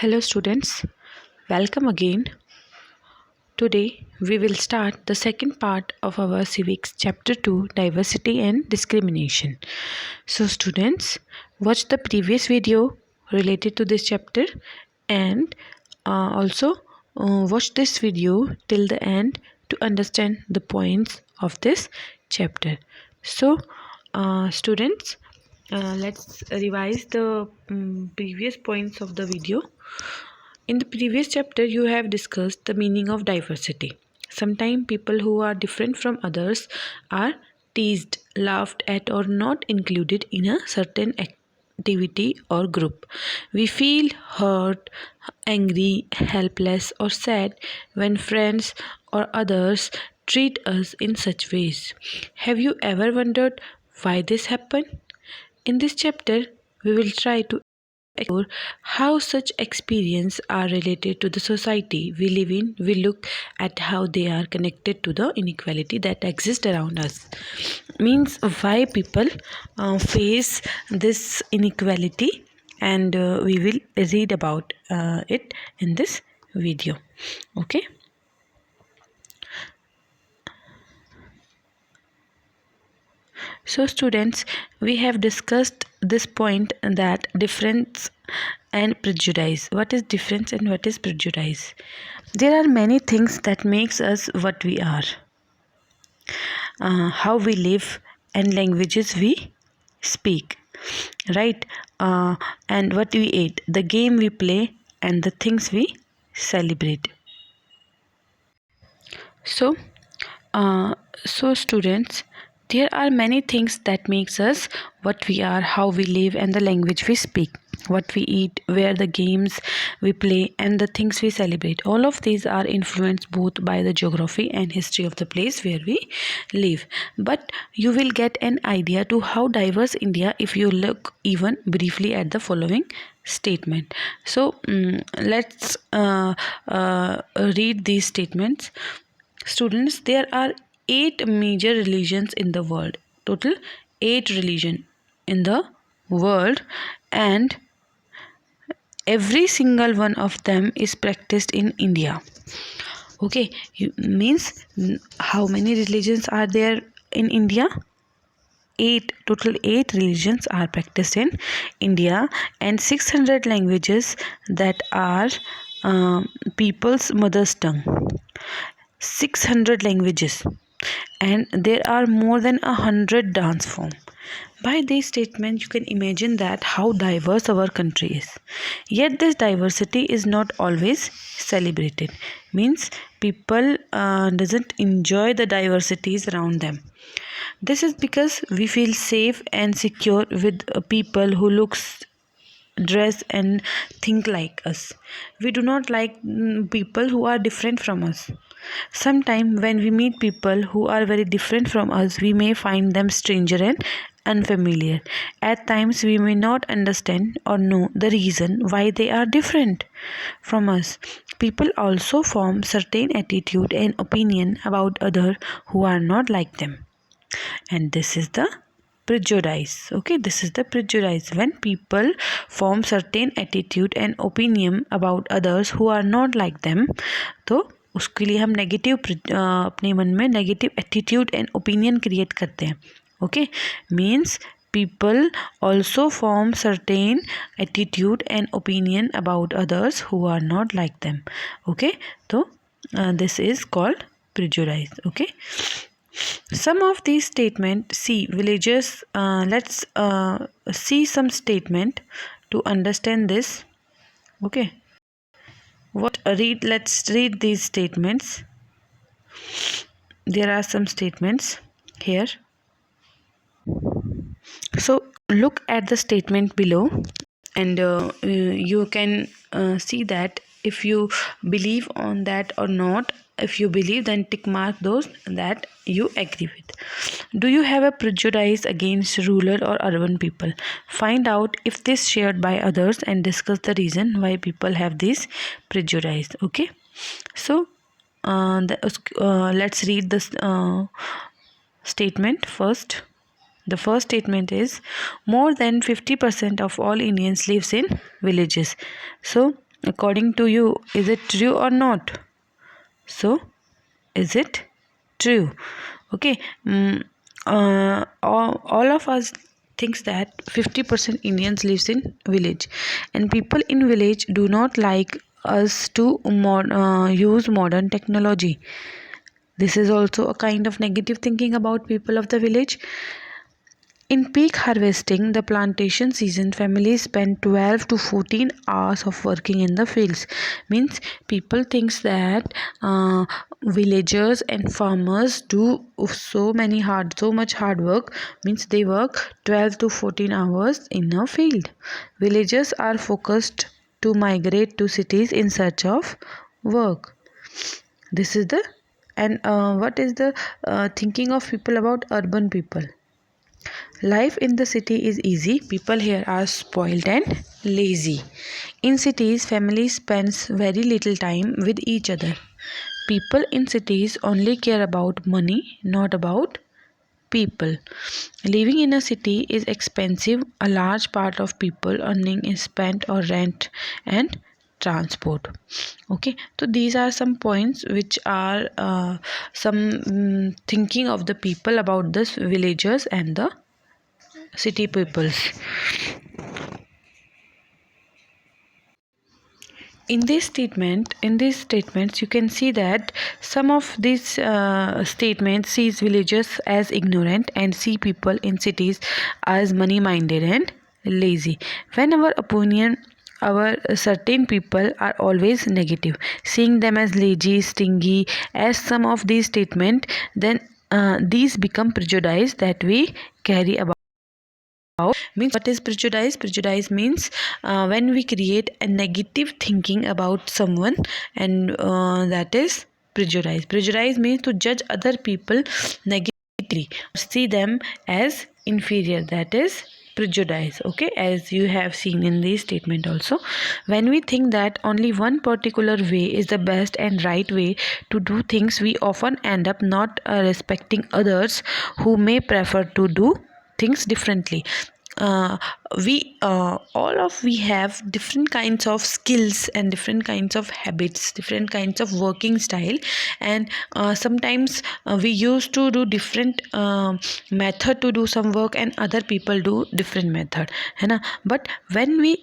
Hello students, welcome again. Today we will start the second part of our civics chapter 2, diversity and discrimination. So students, watch the previous video related to this chapter and also watch this video till the end to understand the points of this chapter. So students, let's revise the previous points of the video. In the previous chapter, you have discussed the meaning of diversity. Sometimes people who are different from others are teased, laughed at, or not included in a certain activity or group. We feel hurt, angry, helpless, or sad when friends or others treat us in such ways. Have you ever wondered why this happened? In this chapter, we will try to explore how such experiences are related to the society we live in. We look at how they are connected to the inequality that exists around us. Means why people face this inequality, and we will read about it in this video. Okay. So students, we have discussed this point, that difference and prejudice. What is difference and what is prejudice? There are many things that makes us what we are. How we live and languages we speak, right? And what we eat, the game we play, and the things we celebrate. So students, there are many things that makes us what we are, how we live, and the language we speak, what we eat, where the games we play, and the things we celebrate. All of these are influenced both by the geography and history of the place where we live. But you will get an idea to how diverse India if you look even briefly at the following statement. So let's read these statements. Students, there are 8 major religions in the world. Total 8 religions in the world, and every single one of them is practiced in India. Okay, means how many religions are there in India? 8. Total 8 religions are practiced in India, and 600 languages that are people's mother's tongue. 600 languages, and there are more than 100 dance forms. By this statement, you can imagine that how diverse our country is. Yet this diversity is not always celebrated. Means people doesn't enjoy the diversities around them. This is because we feel safe and secure with people who looks, dress, and think like us. We do not like people who are different from us. Sometimes when we meet people who are very different from us, we may find them stranger and unfamiliar. At times we may not understand or know the reason why they are different from us. People also form certain attitude and opinion about others who are not like them. And this is the prejudice. Okay, this is the prejudice. When people form certain attitude and opinion about others who are not like them, तो उसके लिए हम negative अपने मन में negative attitude and opinion create करते हैं. Okay, means people also form certain attitude and opinion about others who are not like them. Okay, so this is called prejudice. Okay, some of these statements, see villagers, let's see some statement to understand this. Okay, let's read these statements. There are some statements here. So look at the statement below, and you can see that if you believe on that or not. If you believe, then tick mark those that you agree with. Do you have a prejudice against rural or urban people? Find out if this is shared by others and discuss the reason why people have this prejudice. Okay, so let's read this statement first. The first statement is more than 50% of all Indians lives in villages. So According to you, is it true or not? So, is it true? Okay. All of us thinks that 50% Indians lives in village, and people in village do not like us to use modern technology. This is also a kind of negative thinking about people of the village. In peak harvesting, the plantation season, families spend 12 to 14 hours of working in the fields. Means people thinks that villagers and farmers do so much hard work. Means they work 12 to 14 hours in a field. Villagers are focused to migrate to cities in search of work. This is the and what is the thinking of people about urban people? Life in the city is easy. People here are spoiled and lazy. In cities, families spends very little time with each other. People in cities only care about money, not about people. Living in a city is expensive. A large part of people earning is spent on rent and transport. Okay, so these are some points which are some thinking of the people about this villagers and the city peoples. In these statements, you can see that some of these statements sees villagers as ignorant and see people in cities as money minded and lazy. When our opinion, our certain people are always negative, seeing them as lazy, stingy, as some of these statements, then these become prejudice that we carry about. Means what is prejudice? Prejudice means when we create a negative thinking about someone, and that is prejudice. Prejudice means to judge other people negatively, see them as inferior. That is prejudice. Okay, as you have seen in this statement also, when we think that only one particular way is the best and right way to do things, we often end up not respecting others who may prefer to do things differently. We have different kinds of skills and different kinds of habits, different kinds of working style, and sometimes we used to do different method to do some work, and other people do different method, है ना? But when we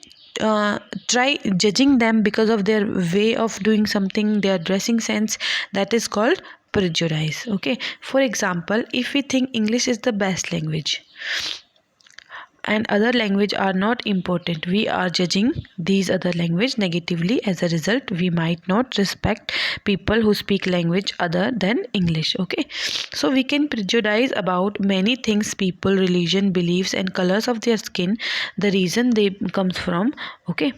try judging them because of their way of doing something, their dressing sense, that is called prejudice. Okay, for example, if we think English is the best language and other language are not important, we are judging these other language negatively. As a result, we might not respect people who speak language other than English. Okay, so we can prejudice about many things: people, religion, beliefs, and colors of their skin, the reason they comes from. Okay,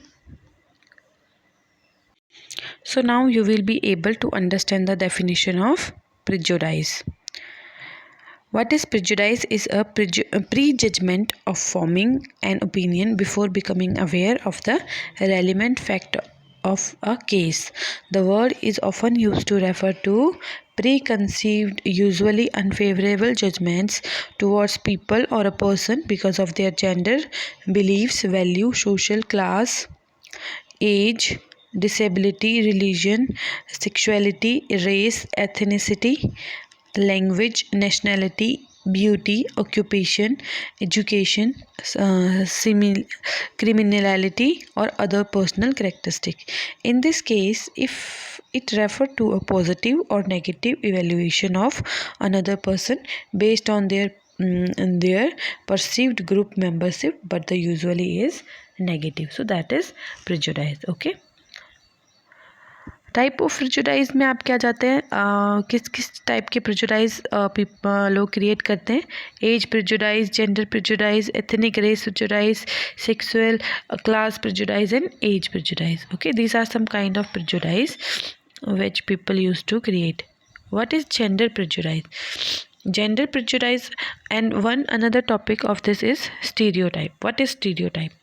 so now you will be able to understand the definition of prejudice. What is prejudice? Is a prejudgment of forming an opinion before becoming aware of the relevant fact of a case. The word is often used to refer to preconceived, usually unfavorable judgments towards people or a person because of their gender, beliefs, value, social class, age, disability, religion, sexuality, race, ethnicity, language, nationality, beauty, occupation, education, criminality, or other personal characteristic. In this case, if it refers to a positive or negative evaluation of another person based on their perceived group membership, but the usually is negative. So that is prejudice. Okay, type of prejudice में आप क्या जाते हैं, किस किस type के prejudice लोग create करते हैं? Age prejudice, gender prejudice, ethnic race prejudice, sexual class prejudice and age prejudice. Okay, these are some kind of prejudice which people used to create. What is gender prejudice? Gender prejudice, and one another topic of this is stereotype. What is stereotype?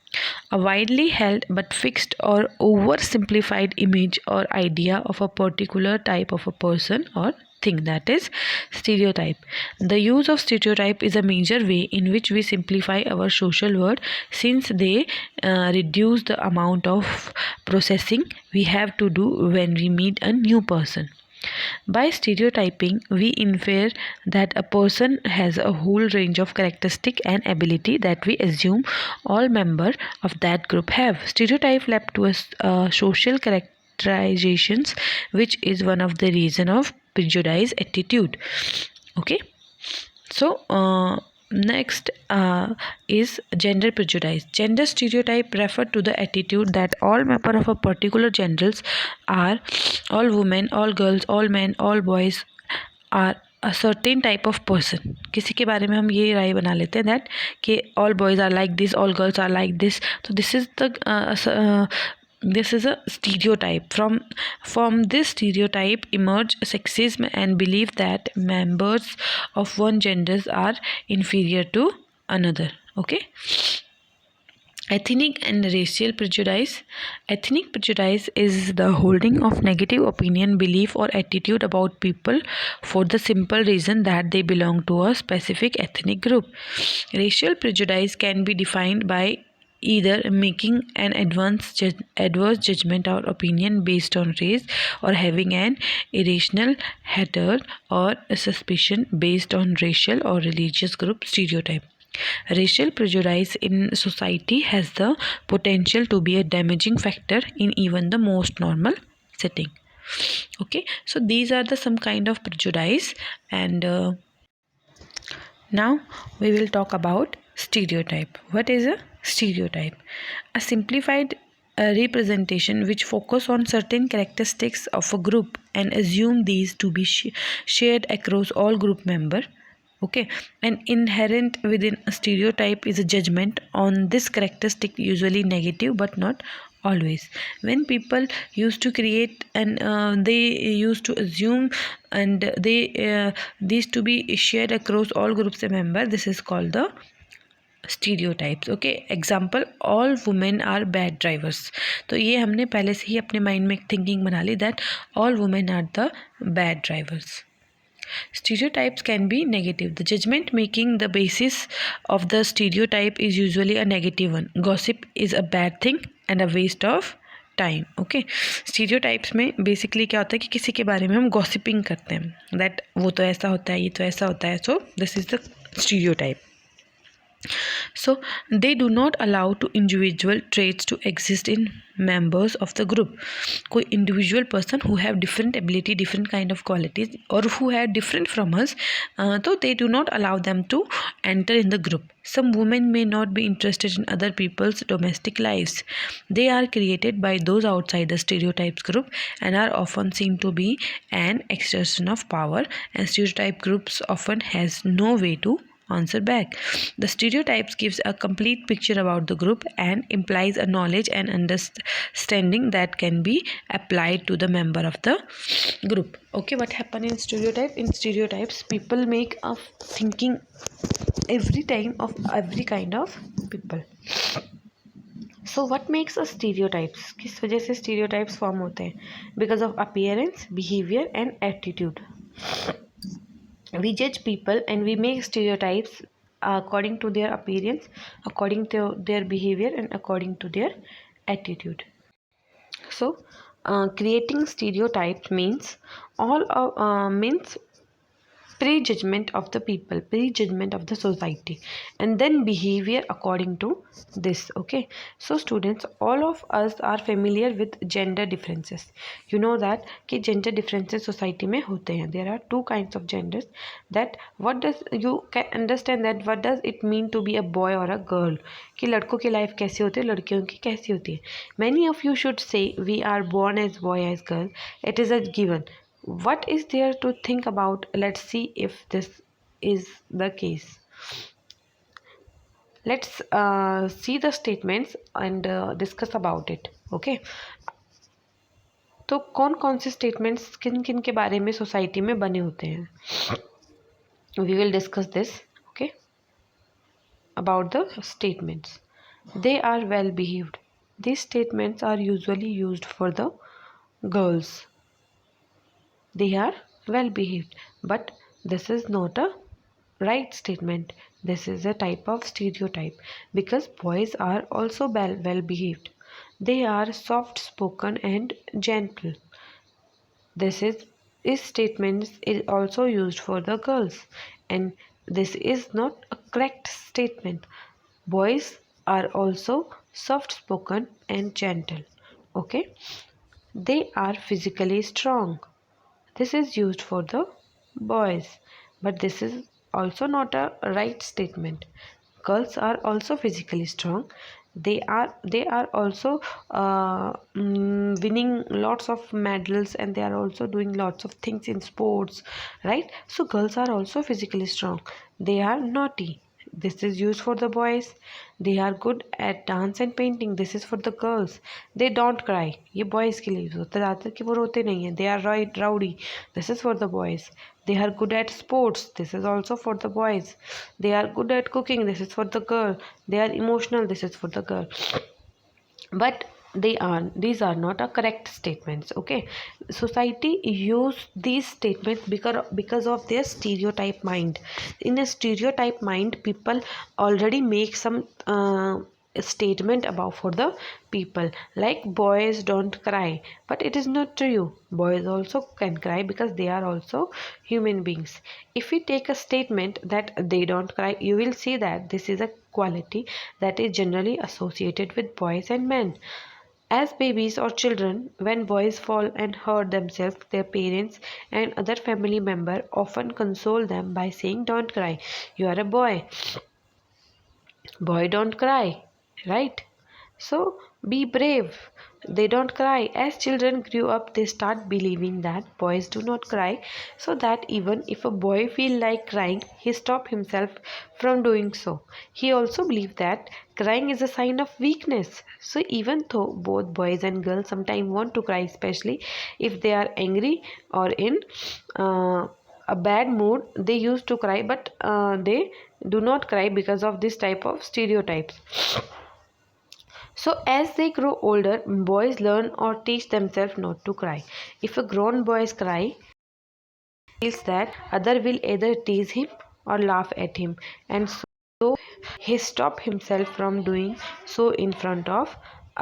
A widely held but fixed or oversimplified image or idea of a particular type of a person or thing, that is stereotype. The use of stereotype is a major way in which we simplify our social world, since they reduce the amount of processing we have to do when we meet a new person. By stereotyping, we infer that a person has a whole range of characteristics and ability that we assume all members of that group have. Stereotype led to a social characterizations, which is one of the reason of prejudice attitude. Okay. So next is gender prejudice. Gender stereotype refer to the attitude that all members of a particular genders are all women, all girls, all men, all boys are a certain type of person. किसी के बारे में हम ये राय बना लेते हैं that कि all boys are like this, all girls are like this. So this is a stereotype. From this stereotype emerge sexism and belief that members of one gender are inferior to another. Okay. Ethnic and racial prejudice. Ethnic prejudice is the holding of negative opinion, belief or attitude about people for the simple reason that they belong to a specific ethnic group. Racial prejudice can be defined by either making an adverse judgment or opinion based on race, or having an irrational hatred or suspicion based on racial or religious group stereotype. Racial prejudice in society has the potential to be a damaging factor in even the most normal setting. Okay, so these are the some kind of prejudice, and now we will talk about stereotype. What is a stereotype? A simplified representation which focus on certain characteristics of a group and assume these to be shared across all group members. Okay, and inherent within a stereotype is a judgment on this characteristic, usually negative but not always. When people used to create and they used to assume and they these to be shared across all groups of members, this is called the stereotypes. Okay, example, all women are bad drivers. तो ये हमने पहले से ही अपने mind में thinking बना ली that all women are the bad drivers. Stereotypes can be negative. The judgment making the basis of the stereotype is usually a negative one. Gossip is a bad thing and a waste of time. Okay, stereotypes में basically क्या होता है कि किसी के बारे में हम गॉसिपिंग करते हैं दैट वो तो ऐसा होता है, ये तो ऐसा होता है. So this is the stereotype. So they do not allow to individual traits to exist in members of the group. कोई individual person who have different ability, different kind of qualities or who are different from us, so they do not allow them to enter in the group. Some women may not be interested in other people's domestic lives. They are created by those outside the stereotypes group and are often seen to be an extension of power, and stereotype groups often has no way to answer back. The stereotypes gives a complete picture about the group and implies a knowledge and understanding that can be applied to the member of the group. Okay, what happen in stereotype? In stereotypes, people make a thinking every time of every kind of people. So what makes a stereotypes? किस वजह से stereotypes form होते हैं? Because of appearance, behavior and attitude. We judge people and we make stereotypes according to their appearance, according to their behavior and according to their attitude. So creating stereotypes means means prejudgment of the people, prejudgment of the society, and then behavior according to this. Okay, so students, all of us are familiar with gender differences. You know that कि gender differences society में होते हैं. There are two kinds of genders. That what does you can understand that what does it mean to be a boy or a girl? कि लड़कों की life कैसी होती है, लड़कियों की कैसी होती है. Many of you should say we are born as boy as girl. It is a given. What is there to think about? Let's see if this is the case. Let's see the statements and discuss about it. Okay, तो कौन कौन से statements किन किन के बारे में society में बने होते हैं? We will discuss this. Okay, about the statements. They are well behaved. These statements are usually used for the girls. They are well behaved. But this is not a right statement. This is a type of stereotype because boys are also well behaved. They are soft spoken and gentle. This statement is also used for the girls, and this is not a correct statement. Boys are also soft spoken and gentle. Okay, they are physically strong. This is used for the boys, but this is also not a right statement. Girls are also physically strong. They are also winning lots of medals, and they are also doing lots of things in sports, right? So girls are also physically strong. They are naughty. This is used for the boys. They are good at dance and painting. This is for the girls. They don't cry. ये boys के लिए use होता है ज़्यादातर कि वो रोते नहीं हैं. They are rowdy. This is for the boys. They are good at sports. This is also for the boys. They are good at cooking. This is for the girl. They are emotional. This is for the girl. But these are not a correct statements. Okay, society use these statements because of their stereotype mind. In a stereotype mind, people already make some statement about for the people, like boys don't cry, but it is not true. Boys also can cry because they are also human beings. If we take a statement that they don't cry, you will see that this is a quality that is generally associated with boys and men. As babies or children, when boys fall and hurt themselves, their parents and other family member often console them by saying, "Don't cry, you are a boy. Boy, don't cry," right? So be brave. They don't cry. As children grew up, they start believing that boys do not cry, so that even if a boy feel like crying, he stop himself from doing so. He also believed that crying is a sign of weakness. So even though both boys and girls sometimes want to cry, especially if they are angry or in a bad mood, they used to cry, but they do not cry because of this type of stereotypes. So as they grow older, boys learn or teach themselves not to cry. If a grown boy cry, he feels that other will either tease him or laugh at him, and so he stop himself from doing so in front of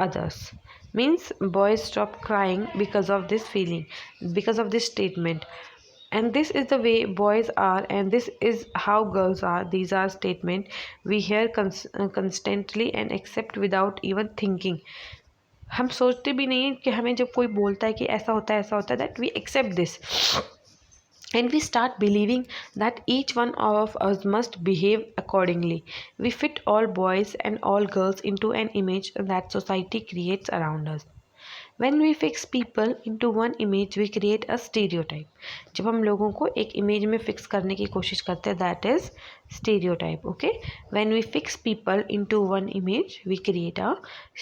others. Means boys stop crying because of this feeling, because of this statement. And this is the way boys are, and this is how girls are. These are statements we hear constantly and accept without even thinking. हम सोचते भी नहीं हैं कि हमें जब कोई बोलता है कि ऐसा होता है that we accept this, and we start believing that each one of us must behave accordingly. We fit all boys and all girls into an image that society creates around us. When we fix people into one image, we create a stereotype. जब हम लोगों को एक image में fix करने की कोशिश करते हैं, that is stereotype. Okay, when we fix people into one image, we create a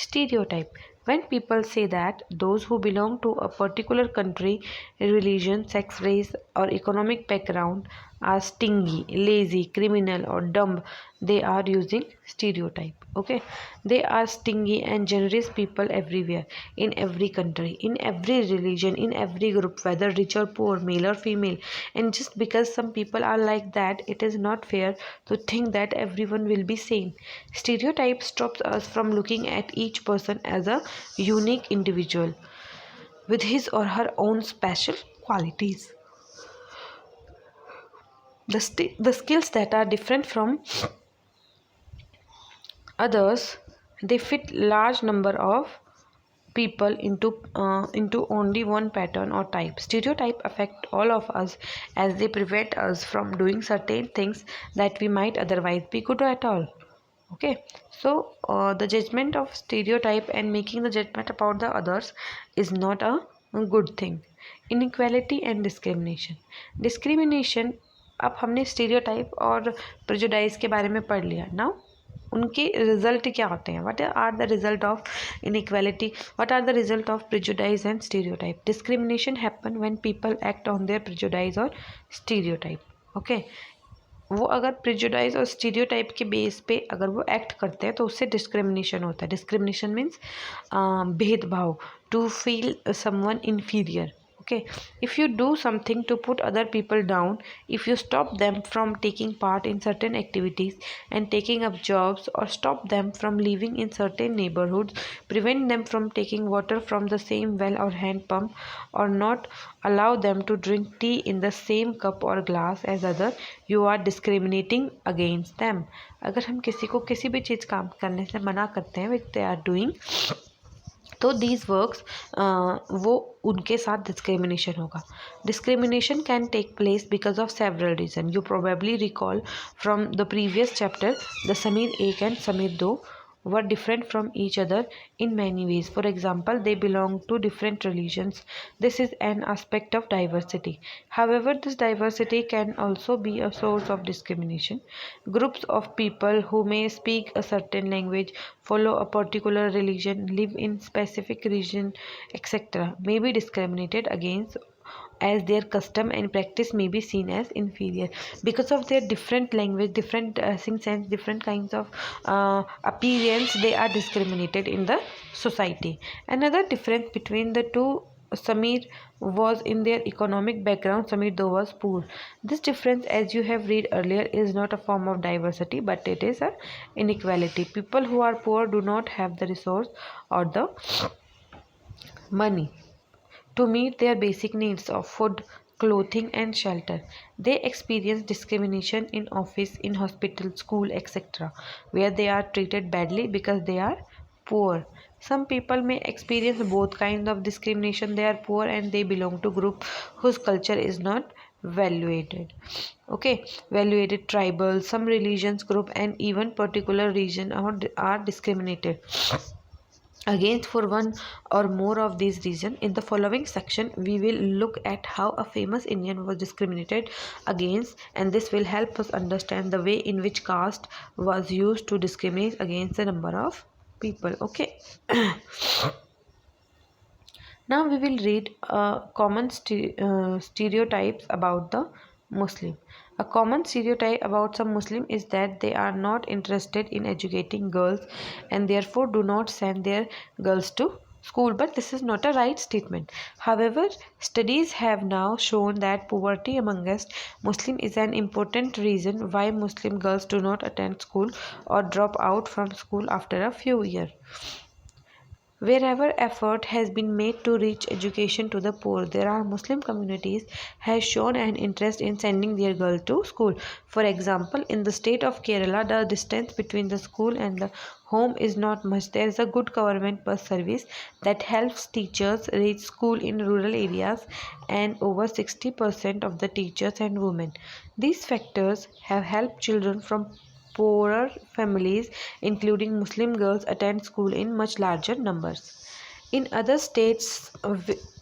stereotype. When people say that those who belong to a particular country, religion, sex, race, or economic background are stingy, lazy, criminal, or dumb, they are using stereotype. Okay, they are stingy and generous people everywhere, in every country, in every religion, in every group, whether rich or poor, male or female. And just because some people are like that, it is not fair to think that everyone will be same. Stereotype stops us from looking at each person as a unique individual with his or her own special qualities. The skills that are different from others, they fit large number of people into only one pattern or type. Stereotype affect all of us as they prevent us from doing certain things that we might otherwise be good at all. Okay, so the judgment of stereotype and making the judgment about the others is not a good thing. Inequality and discrimination. अब हमने stereotype और prejudice के बारे में पढ़ लिया. Now उनके result क्या होते हैं? What are the result of inequality? What are the result of prejudice and stereotype? Discrimination happen when people act on their prejudice और स्टीरियोटाइप. ओके, वो अगर प्रिजुडाइज और स्टीरियोटाइप के बेस पे अगर वो एक्ट करते हैं तो उससे डिस्क्रिमिनेशन होता है. डिस्क्रिमिनेशन मीन्स भेदभाव, to feel someone inferior. Okay, if you do something to put other people down, if you stop them from taking part in certain activities and taking up jobs, or stop them from living in certain neighborhoods, prevent them from taking water from the same well or hand pump, or not allow them to drink tea in the same cup or glass as others, you are discriminating against them. अगर हम किसी को किसी भी चीज़ काम करने से मना करते हैं which they are doing, तो दीज वर्क्स वो उनके साथ डिस्क्रिमिनेशन होगा. Discrimination can take place because of several reason. You probably recall from the previous chapter the Sameer एक एंड समीर दो were different from each other in many ways. For example, they belong to different religions. This is an aspect of diversity. However, this diversity can also be a source of discrimination. Groups of people who may speak a certain language, follow a particular religion, live in specific region, etc., may be discriminated against as their custom and practice may be seen as inferior because of their different language, different dressing sense, different kinds of appearance. They are discriminated in the society. Another difference between the two Samir was in their economic background. Samir though was poor. This difference, as you have read earlier, is not a form of diversity, but it is a inequality. People who are poor do not have the resource or the money to meet their basic needs of food, clothing, and shelter. They experience discrimination in office, in hospital, school, etc., where they are treated badly because they are poor. Some people may experience both kinds of discrimination. They are poor and they belong to group whose culture is not valuated. Okay, valuated tribal, some religions group, and even particular region are discriminated against for one or more of these reasons. In the following section, we will look at how a famous Indian was discriminated against, and this will help us understand the way in which caste was used to discriminate against a number of people. Okay. Now we will read common stereotypes about the Muslim. A common stereotype about some Muslim is that they are not interested in educating girls and therefore do not send their girls to school. But this is not a right statement. However, studies have now shown that poverty amongst Muslims is an important reason why Muslim girls do not attend school or drop out from school after a few years. Wherever effort has been made to reach education to the poor, there are Muslim communities has shown an interest in sending their girls to school. For example, in the state of Kerala, the distance between the school and the home is not much. There is a good government bus service that helps teachers reach school in rural areas, and over 60% of the teachers and women. These factors have helped children from poorer families, including Muslim girls, attend school in much larger numbers. In other states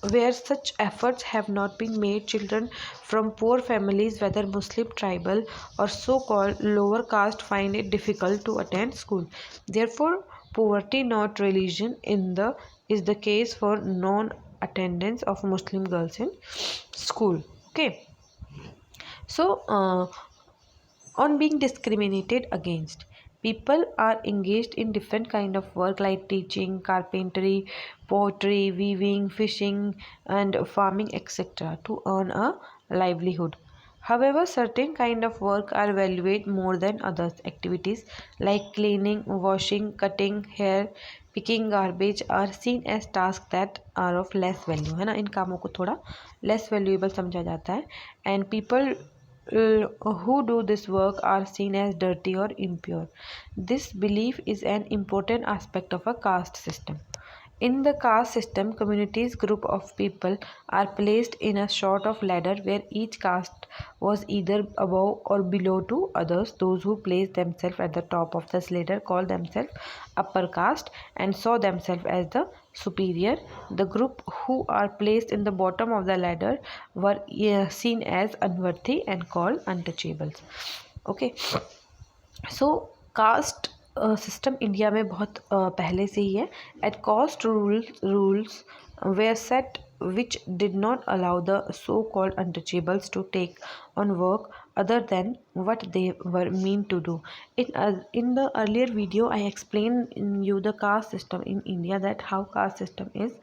where such efforts have not been made, children from poor families, whether Muslim, tribal, or so-called lower caste, find it difficult to attend school. Therefore, poverty, not religion, is the case for non-attendance of Muslim girls in school. Okay. So, on being discriminated against, people are engaged in different kind of work like teaching, carpentry, pottery, weaving, fishing, and farming, etc., to earn a livelihood. However, certain kind of work are valued more than others. Activities like cleaning, washing, cutting hair, picking garbage are seen as tasks that are of less value. है ना, इन कामों को थोड़ा less valuable समझा जाता है. And people who do this work are seen as dirty or impure. This belief is an important aspect of a caste system. In the caste system, communities group of people are placed in a sort of ladder where each caste was either above or below to others. Those who place themselves at the top of this ladder call themselves upper caste and saw themselves as the superior. The group who are placed in the bottom of the ladder were seen as unworthy and called untouchables. Okay. So caste system India में बहुत पहले से ही है. At caste rules were set which did not allow the so-called untouchables to take on work other than what they were meant to do. In the earlier video, I explained in you the caste system in India, that how caste system is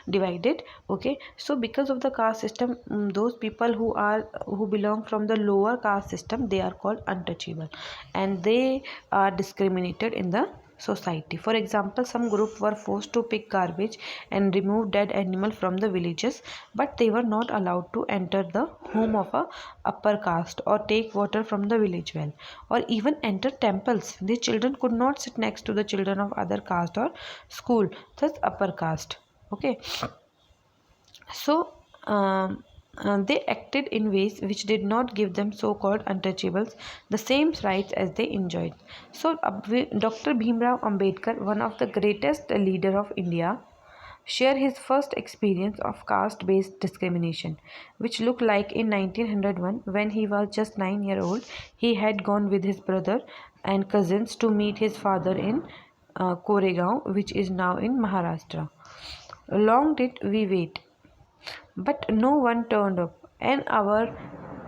divided. Okay, so because of the caste system, those people who belong from the lower caste system, they are called untouchable, and they are discriminated in the society. For example, some group were forced to pick garbage and remove dead animal from the villages, but they were not allowed to enter the home of a upper caste or take water from the village well, or even enter temples. The children could not sit next to the children of other caste or school, thus upper caste. Okay, so they acted in ways which did not give them so-called untouchables the same rights as they enjoyed. So Dr. Bhimram Ambedkar, one of the greatest leader of India, share his first experience of caste-based discrimination, which looked like in 1901 when he was just 9 years old. He had gone with his brother and cousins to meet his father in Koregaon, which is now in Maharashtra. Long did we wait, but no one turned up. An hour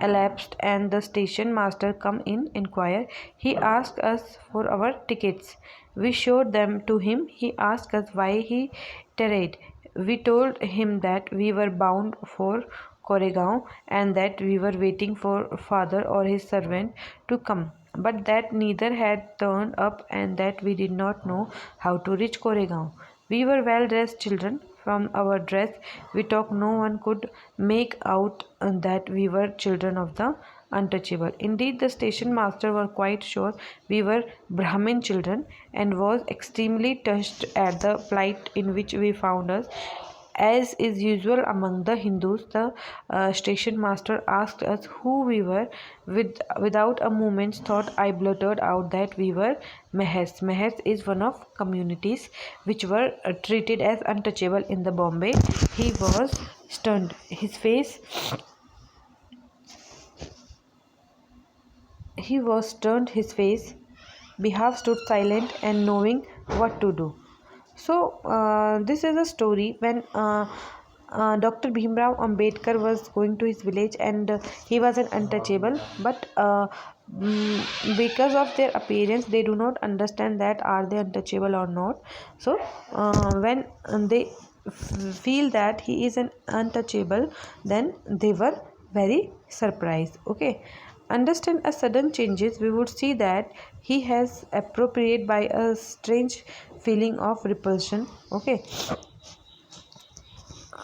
elapsed and the station master come in inquire. He asked us for our tickets. We showed them to him. He asked us why he tarried. We told him that we were bound for Koregaon and that we were waiting for father or his servant to come, but that neither had turned up and that we did not know how to reach Koregaon. We were well-dressed children. From our dress, we talked. No one could make out that we were children of the untouchable. Indeed, the station master were quite sure we were Brahmin children and was extremely touched at the plight in which we found us. As is usual among the Hindus, the station master asked us who we were. Without a moment's thought, I blurted out that we were Mehers. Mehers is one of communities which were treated as untouchable in the Bombay. He was stunned. His face. Behalf stood silent and knowing what to do. So this is a story when Dr. Bhimram Ambedkar was going to his village, and he was an untouchable, but because of their appearance they do not understand that are they untouchable or not. So when they feel that he is an untouchable, then they were very surprised. Okay, understand a sudden changes, we would see that he has appropriate by a strange feeling of repulsion. Okay,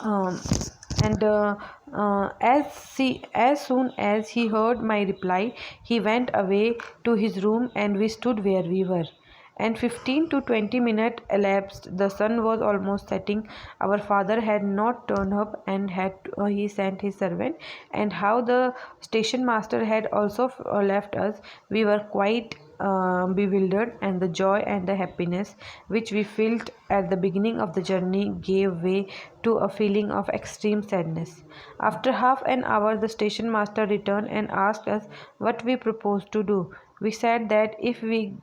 um, and as soon as he heard my reply, he went away to his room and we stood where we were. And 15 to 20 minutes elapsed. The sun was almost setting. Our father had not turned up and he sent his servant. And how the station master had also left us, we were quite bewildered, and the joy and the happiness which we felt at the beginning of the journey gave way to a feeling of extreme sadness. After half an hour, the station master returned and asked us what we proposed to do. We said that if we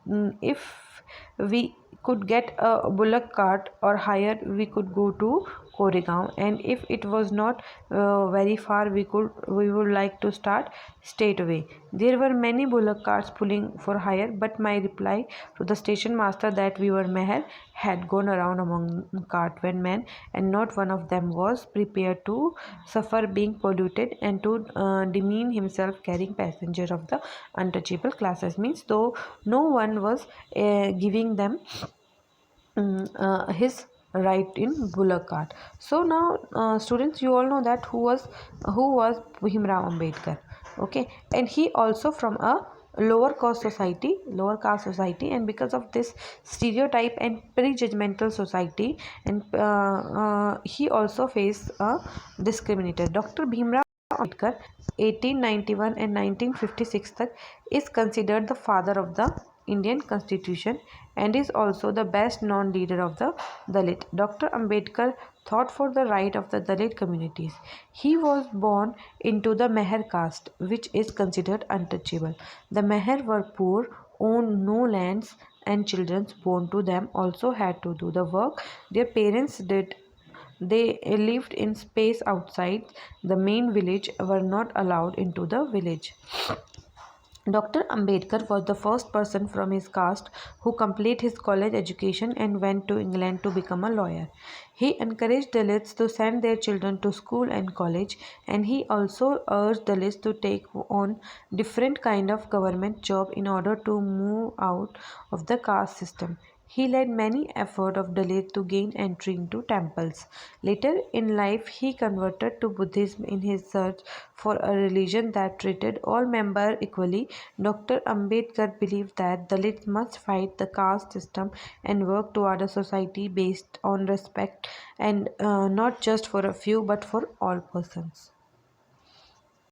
could get a bullock cart or hire, we could go to Koregaon, and if it was not very far, we would like to start straight away. There were many bullock carts pulling for hire, but my reply to the station master that we were Meher had gone around among cartmen men, and not one of them was prepared to suffer being polluted and to demean himself carrying passenger of the untouchable classes. Means though no one was giving them his right in bullock cart. So now students, you all know that who was Bhimram Ambedkar. Okay, and he also from a lower caste society, and because of this stereotype and prejudgmental society, and he also faced a discriminator. Dr. Bhimram Ambedkar 1891 and 1956 tak, is considered the father of the Indian Constitution and is also the best known leader of the Dalit. Dr. Ambedkar fought for the right of the Dalit communities. He was born into the Meher caste, which is considered untouchable. The Meher were poor, owned no lands, and children born to them also had to do the work their parents did. They lived in space outside the main village, were not allowed into the village. Dr. Ambedkar was the first person from his caste who completed his college education and went to England to become a lawyer. He encouraged Dalits to send their children to school and college, and he also urged Dalits to take on different kind of government job in order to move out of the caste system. He led many efforts of Dalit to gain entry into temples. Later in life, he converted to Buddhism in his search for a religion that treated all members equally. Dr. Ambedkar believed that Dalits must fight the caste system and work toward a society based on respect and not just for a few but for all persons.